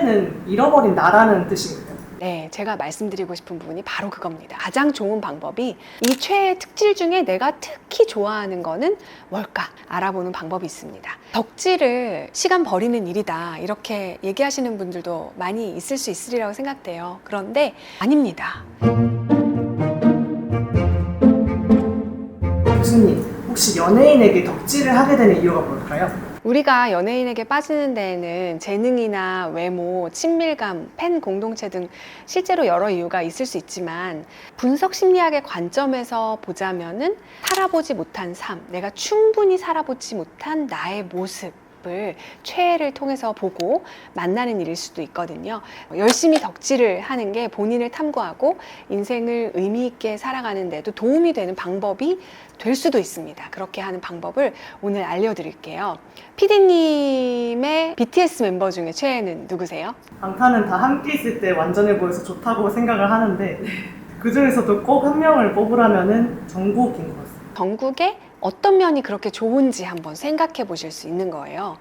최애는 잃어버린 나라는 뜻인가요? 네, 제가 말씀드리고 싶은 부분이 바로 그겁니다. 가장 좋은 방법이 이 최애의 특질 중에 내가 특히 좋아하는 거는 뭘까 알아보는 방법이 있습니다. 덕질을 시간 버리는 일이다 이렇게 얘기하시는 분들도 많이 있을 수 있으리라고 생각돼요. 그런데 아닙니다. 교수님, 혹시 연예인에게 덕질을 하게 되는 이유가 뭘까요? 우리가 연예인에게 빠지는 데에는 재능이나 외모, 친밀감, 팬 공동체 등 실제로 여러 이유가 있을 수 있지만 분석 심리학의 관점에서 보자면은 살아보지 못한 삶, 내가 충분히 살아보지 못한 나의 모습을 최애를 통해서 보고 만나는 일일 수도 있거든요. 열심히 덕질을 하는 게 본인을 탐구하고 인생을 의미 있게 살아가는 데도 도움이 되는 방법이 될 수도 있습니다. 그렇게 하는 방법을 오늘 알려드릴게요. PD님의 BTS 멤버 중에 최애는 누구세요? 방탄은 다 함께 있을 때 완전해 보여서 좋다고 생각을 하는데 그 중에서도 꼭 한 명을 뽑으라면은 정국인 것 같습니다. 정국의 어떤 면이 그렇게 좋은지 한번 생각해 보실 수 있는 거예요.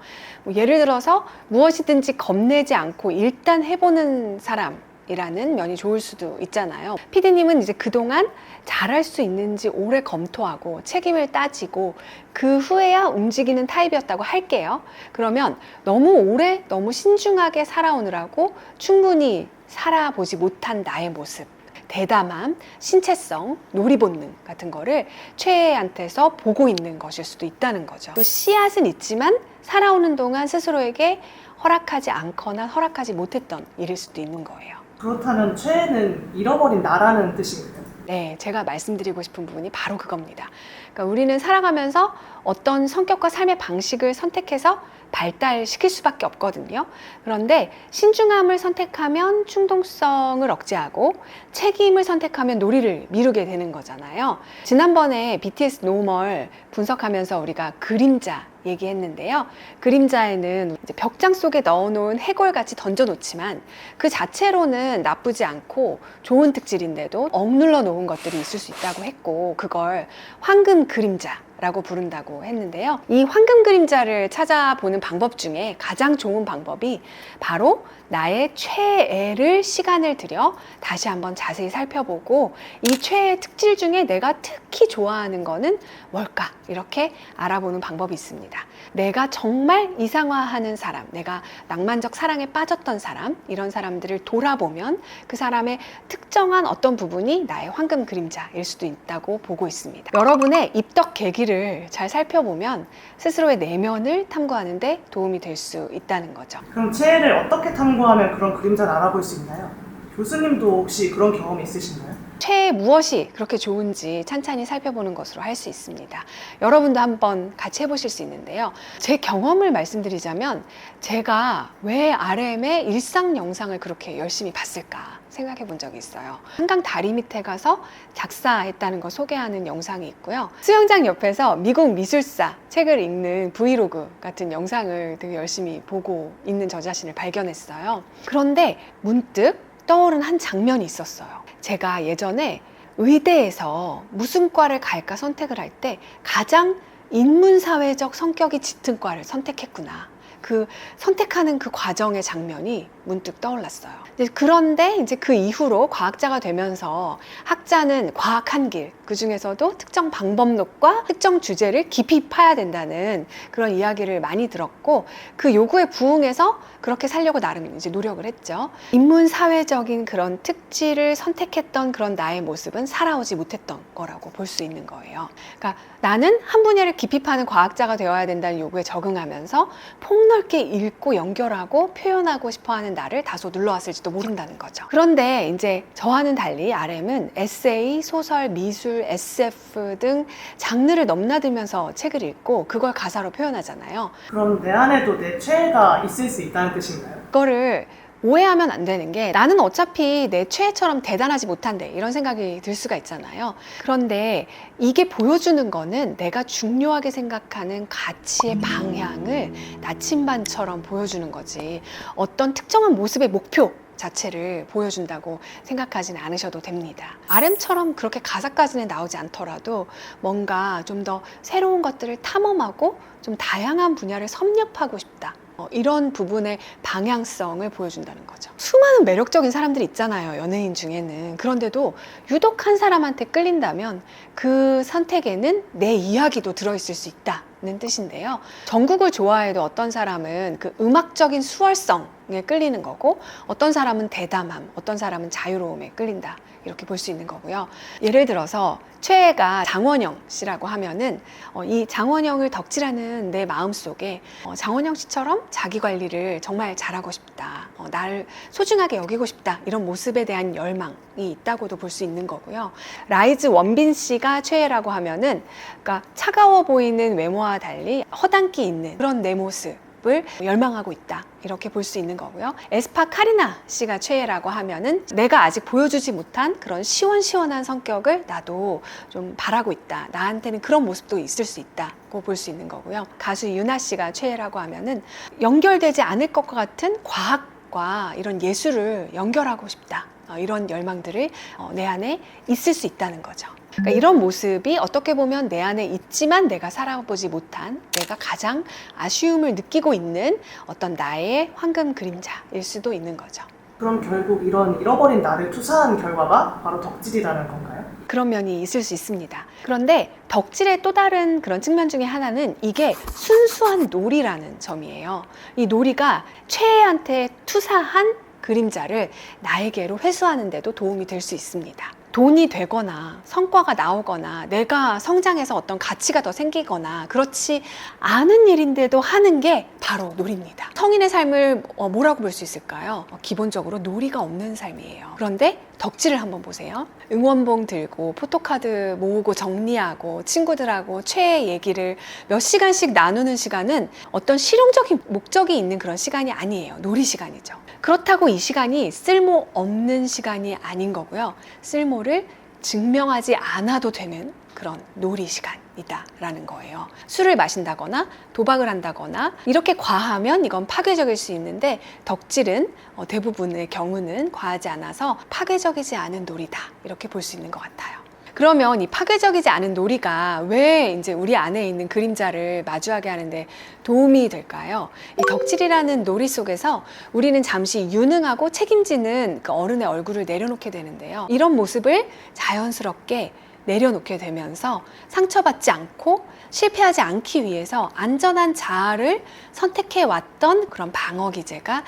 예를 들어서 무엇이든지 겁내지 않고 일단 해보는 사람이라는 면이 좋을 수도 있잖아요. PD님은 이제 그동안 잘할 수 있는지 오래 검토하고 책임을 따지고 그 후에야 움직이는 타입이었다고 할게요. 그러면 너무 오래 너무 신중하게 살아오느라고 충분히 살아보지 못한 나의 모습, 대담함, 신체성, 놀이본능 같은 거를 최애한테서 보고 있는 것일 수도 있다는 거죠. 또 씨앗은 있지만 살아오는 동안 스스로에게 허락하지 않거나 허락하지 못했던 일일 수도 있는 거예요. 그렇다면 최애는 잃어버린 나라는 뜻인가요? 네, 제가 말씀드리고 싶은 부분이 바로 그겁니다. 그러니까 우리는 살아가면서 어떤 성격과 삶의 방식을 선택해서 발달시킬 수밖에 없거든요. 그런데 신중함을 선택하면 충동성을 억제하고 책임을 선택하면 놀이를 미루게 되는 거잖아요. 지난번에 BTS 노멀 분석하면서 우리가 그림자 얘기했는데요. 그림자에는 이제 벽장 속에 넣어놓은 해골같이 던져놓지만 그 자체로는 나쁘지 않고 좋은 특질인데도 억눌러 놓은 것들이 있을 수 있다고 했고 그걸 황금 그림자라고 부른다고 했는데요. 이 황금 그림자를 찾아보는 방법 중에 가장 좋은 방법이 바로 나의 최애를 시간을 들여 다시 한번 자세히 살펴보고 이 최애의 특질 중에 내가 특히 좋아하는 거는 뭘까? 이렇게 알아보는 방법이 있습니다. 내가 정말 이상화하는 사람, 내가 낭만적 사랑에 빠졌던 사람, 이런 사람들을 돌아보면 그 사람의 특정한 어떤 부분이 나의 황금 그림자일 수도 있다고 보고 있습니다. 여러분의 입덕 계기를 잘 살펴보면 스스로의 내면을 탐구하는 데 도움이 될 수 있다는 거죠. 그럼 최애를 어떻게 탐구하면 그런 그림자를 알아볼 수 있나요? 교수님도 혹시 그런 경험이 있으신가요? 최애 무엇이 그렇게 좋은지 찬찬히 살펴보는 것으로 할 수 있습니다. 여러분도 한번 같이 해보실 수 있는데요. 제 경험을 말씀드리자면 제가 왜 RM의 일상 영상을 그렇게 열심히 봤을까 생각해 본 적이 있어요. 한강 다리 밑에 가서 작사했다는 거 소개하는 영상이 있고요. 수영장 옆에서 미국 미술사 책을 읽는 브이로그 같은 영상을 되게 열심히 보고 있는 저 자신을 발견했어요. 그런데 문득 떠오른 한 장면이 있었어요. 제가 예전에 의대에서 무슨 과를 갈까 선택을 할 때 가장 인문사회적 성격이 짙은 과를 선택했구나. 그 선택하는 그 과정의 장면이 문득 떠올랐어요. 그런데 이제 그 이후로 과학자가 되면서 학자는 과학한 길, 그 중에서도 특정 방법론과 특정 주제를 깊이 파야 된다는 그런 이야기를 많이 들었고 그 요구에 부응해서 그렇게 살려고 나름 이제 노력을 했죠. 인문사회적인 그런 특질을 선택했던 그런 나의 모습은 살아오지 못했던 거라고 볼 수 있는 거예요. 그러니까 나는 한 분야를 깊이 파는 과학자가 되어야 된다는 요구에 적응하면서 폭넓게 읽고 연결하고 표현하고 싶어하는 나를 다소 눌러왔을지도 모른다는 거죠. 그런데 이제 저와는 달리 RM은 에세이, 소설, 미술, SF 등 장르를 넘나들면서 책을 읽고 그걸 가사로 표현하잖아요. 그럼 내 안에도 내 최애가 있을 수 있다는 뜻인가요? 그거를 오해하면 안 되는 게 나는 어차피 내 최애처럼 대단하지 못한데 이런 생각이 들 수가 있잖아요. 그런데 이게 보여주는 거는 내가 중요하게 생각하는 가치의 방향을 나침반처럼 보여주는 거지 어떤 특정한 모습의 목표 자체를 보여준다고 생각하지는 않으셔도 됩니다. RM처럼 그렇게 가사까지는 나오지 않더라도 뭔가 좀 더 새로운 것들을 탐험하고 좀 다양한 분야를 섭렵하고 싶다. 이런 부분의 방향성을 보여준다는 거죠. 수많은 매력적인 사람들이 있잖아요, 연예인 중에는. 그런데도 유독 한 사람한테 끌린다면 그 선택에는 내 이야기도 들어있을 수 있다는 뜻인데요. 정국을 좋아해도 어떤 사람은 그 음악적인 수월성에 끌리는 거고, 어떤 사람은 대담함, 어떤 사람은 자유로움에 끌린다, 이렇게 볼 수 있는 거고요. 예를 들어서 최애가 장원영 씨라고 하면은 이 장원영을 덕질하는 내 마음속에 장원영 씨처럼 자기 관리를 정말 잘하고 싶다, 나를 소중하게 여기고 싶다, 이런 모습에 대한 열망이 있다고도 볼 수 있는 거고요. 라이즈 원빈 씨가 최애라고 하면은, 그러니까 차가워 보이는 외모와 달리 허당기 있는 그런 내 모습을 열망하고 있다, 이렇게 볼 수 있는 거고요. 에스파 카리나 씨가 최애라고 하면은 내가 아직 보여주지 못한 그런 시원시원한 성격을 나도 좀 바라고 있다, 나한테는 그런 모습도 있을 수 있다고 볼 수 있는 거고요. 가수 유나 씨가 최애라고 하면은 연결되지 않을 것 같은 과학과 이런 예술을 연결하고 싶다, 이런 열망들을 내 안에 있을 수 있다는 거죠. 그러니까 이런 모습이 어떻게 보면 내 안에 있지만 내가 살아보지 못한, 내가 가장 아쉬움을 느끼고 있는 어떤 나의 황금 그림자일 수도 있는 거죠. 그럼 결국 이런 잃어버린 나를 투사한 결과가 바로 덕질이라는 건가요? 그런 면이 있을 수 있습니다. 그런데 덕질의 또 다른 그런 측면 중에 하나는 이게 순수한 놀이라는 점이에요. 이 놀이가 최애한테 투사한 그림자를 나에게로 회수하는 데도 도움이 될 수 있습니다. 돈이 되거나 성과가 나오거나 내가 성장해서 어떤 가치가 더 생기거나 그렇지 않은 일인데도 하는 게 바로 놀이입니다. 성인의 삶을 뭐라고 볼 수 있을까요? 기본적으로 놀이가 없는 삶이에요. 그런데 덕질을 한번 보세요. 응원봉 들고 포토카드 모으고 정리하고 친구들하고 최애 얘기를 몇 시간씩 나누는 시간은 어떤 실용적인 목적이 있는 그런 시간이 아니에요. 놀이 시간이죠. 그렇다고 이 시간이 쓸모없는 시간이 아닌 거고요. 쓸모를 증명하지 않아도 되는 그런 놀이 시간이다라는 거예요. 술을 마신다거나 도박을 한다거나 이렇게 과하면 이건 파괴적일 수 있는데, 덕질은 대부분의 경우는 과하지 않아서 파괴적이지 않은 놀이다, 이렇게 볼 수 있는 것 같아요. 그러면 이 파괴적이지 않은 놀이가 왜 이제 우리 안에 있는 그림자를 마주하게 하는데 도움이 될까요? 이 덕질이라는 놀이 속에서 우리는 잠시 유능하고 책임지는 그 어른의 얼굴을 내려놓게 되는데요. 이런 모습을 자연스럽게 내려놓게 되면서 상처받지 않고 실패하지 않기 위해서 안전한 자아를 선택해 왔던 그런 방어 기제가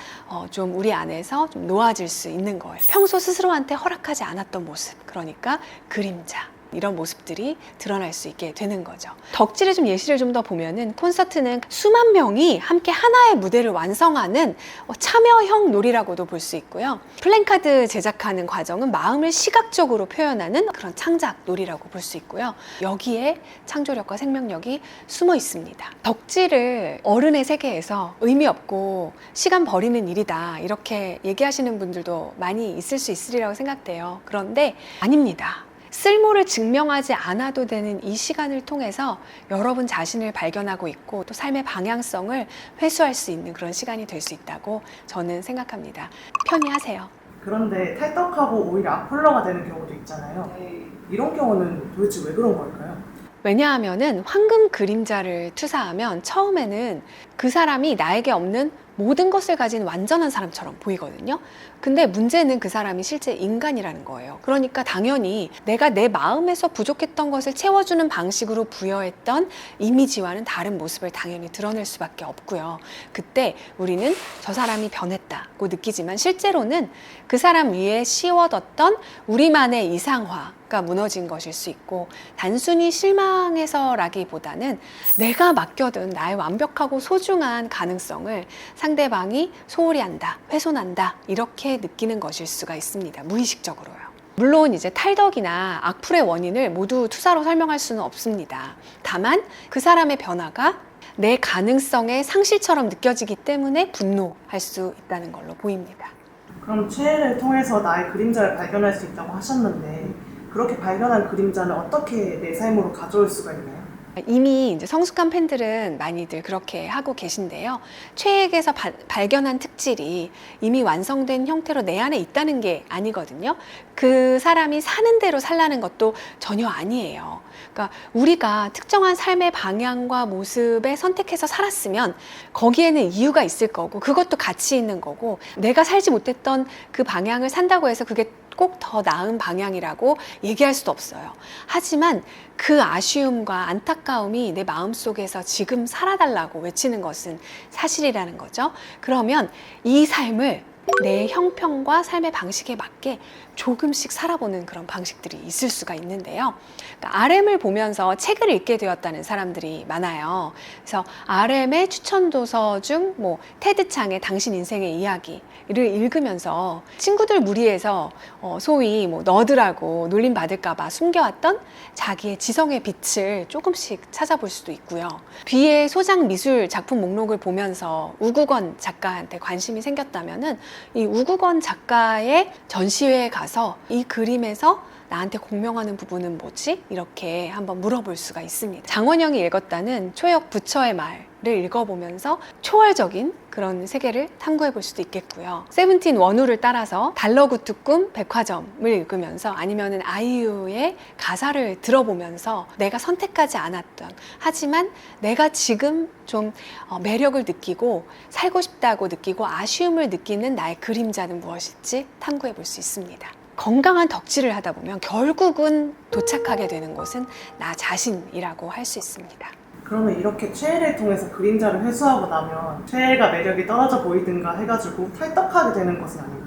좀 우리 안에서 좀 놓아질 수 있는 거예요. 평소 스스로한테 허락하지 않았던 모습, 그러니까 그림자, 이런 모습들이 드러날 수 있게 되는 거죠. 덕질의 좀 예시를 좀 더 보면은, 콘서트는 수만 명이 함께 하나의 무대를 완성하는 참여형 놀이라고도 볼 수 있고요. 플랜카드 제작하는 과정은 마음을 시각적으로 표현하는 그런 창작 놀이라고 볼 수 있고요. 여기에 창조력과 생명력이 숨어 있습니다. 덕질을 어른의 세계에서 의미 없고 시간 버리는 일이다, 이렇게 얘기하시는 분들도 많이 있을 수 있으리라고 생각돼요. 그런데 아닙니다. 쓸모를 증명하지 않아도 되는 이 시간을 통해서 여러분 자신을 발견하고 있고 또 삶의 방향성을 회수할 수 있는 그런 시간이 될 수 있다고 저는 생각합니다. 편히 하세요. 그런데 탈덕하고 오히려 악플러가 되는 경우도 있잖아요. 이런 경우는 도대체 왜 그런 걸까요? 왜냐하면은 황금 그림자를 투사하면 처음에는 그 사람이 나에게 없는 모든 것을 가진 완전한 사람처럼 보이거든요. 근데 문제는 그 사람이 실제 인간이라는 거예요. 그러니까 당연히 내가 내 마음에서 부족했던 것을 채워주는 방식으로 부여했던 이미지와는 다른 모습을 당연히 드러낼 수밖에 없고요. 그때 우리는 저 사람이 변했다고 느끼지만 실제로는 그 사람 위에 씌워뒀던 우리만의 이상화가 무너진 것일 수 있고, 단순히 실망해서라기보다는 내가 맡겨둔 나의 완벽하고 소중한 가능성을 상대방이 소홀히 한다, 훼손한다, 이렇게 느끼는 것일 수가 있습니다. 무의식적으로요. 물론 이제 탈덕이나 악플의 원인을 모두 투사로 설명할 수는 없습니다. 다만 그 사람의 변화가 내 가능성의 상실처럼 느껴지기 때문에 분노할 수 있다는 걸로 보입니다. 그럼 최애를 통해서 나의 그림자를 발견할 수 있다고 하셨는데, 그렇게 발견한 그림자는 어떻게 내 삶으로 가져올 수가 있나요? 이미 이제 성숙한 팬들은 많이들 그렇게 하고 계신데요. 최애에게서 발견한 특질이 이미 완성된 형태로 내 안에 있다는 게 아니거든요. 그 사람이 사는 대로 살라는 것도 전혀 아니에요. 그러니까 우리가 특정한 삶의 방향과 모습에 선택해서 살았으면 거기에는 이유가 있을 거고 그것도 가치 있는 거고 내가 살지 못했던 그 방향을 산다고 해서 그게 꼭 더 나은 방향이라고 얘기할 수도 없어요. 하지만 그 아쉬움과 안타까움이 내 마음속에서 지금 살아달라고 외치는 것은 사실이라는 거죠. 그러면 이 삶을 내 형편과 삶의 방식에 맞게 조금씩 살아보는 그런 방식들이 있을 수가 있는데요. 그러니까 RM을 보면서 책을 읽게 되었다는 사람들이 많아요. 그래서 RM의 추천 도서 중 테드 창의 당신 인생의 이야기를 읽으면서 친구들 무리해서 소위 너드라고 놀림 받을까봐 숨겨왔던 자기의 지성의 빛을 조금씩 찾아볼 수도 있고요. 뒤에 소장 미술 작품 목록을 보면서 우국원 작가한테 관심이 생겼다면은 이 우국원 작가의 전시회에 가서 이 그림에서 나한테 공명하는 부분은 뭐지? 이렇게 한번 물어볼 수가 있습니다. 장원영이 읽었다는 초역 부처의 말을 읽어보면서 초월적인 그런 세계를 탐구해 볼 수도 있겠고요. 세븐틴 원우를 따라서 달러구트 꿈 백화점을 읽으면서 아니면은 아이유의 가사를 들어보면서 내가 선택하지 않았던 하지만 내가 지금 좀 매력을 느끼고 살고 싶다고 느끼고 아쉬움을 느끼는 나의 그림자는 무엇일지 탐구해 볼 수 있습니다. 건강한 덕질을 하다 보면 결국은 도착하게 되는 곳은 나 자신이라고 할 수 있습니다. 그러면 이렇게 최애를 통해서 그림자를 회수하고 나면 최애가 매력이 떨어져 보이든가 해가지고 탈덕하게 되는 것은 아닌가요?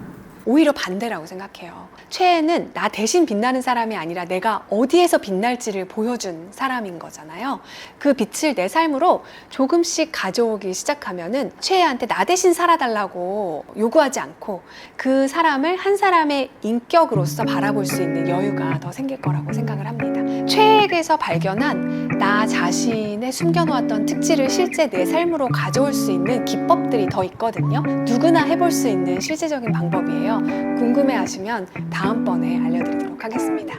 오히려 반대라고 생각해요. 최애는 나 대신 빛나는 사람이 아니라 내가 어디에서 빛날지를 보여준 사람인 거잖아요. 그 빛을 내 삶으로 조금씩 가져오기 시작하면은 최애한테 나 대신 살아달라고 요구하지 않고 그 사람을 한 사람의 인격으로서 바라볼 수 있는 여유가 더 생길 거라고 생각을 합니다. 최애에게서 발견한 나 자신의 숨겨놓았던 특질을 실제 내 삶으로 가져올 수 있는 기법들이 더 있거든요. 누구나 해볼 수 있는 실제적인 방법이에요. 궁금해하시면 다음번에 알려드리도록 하겠습니다.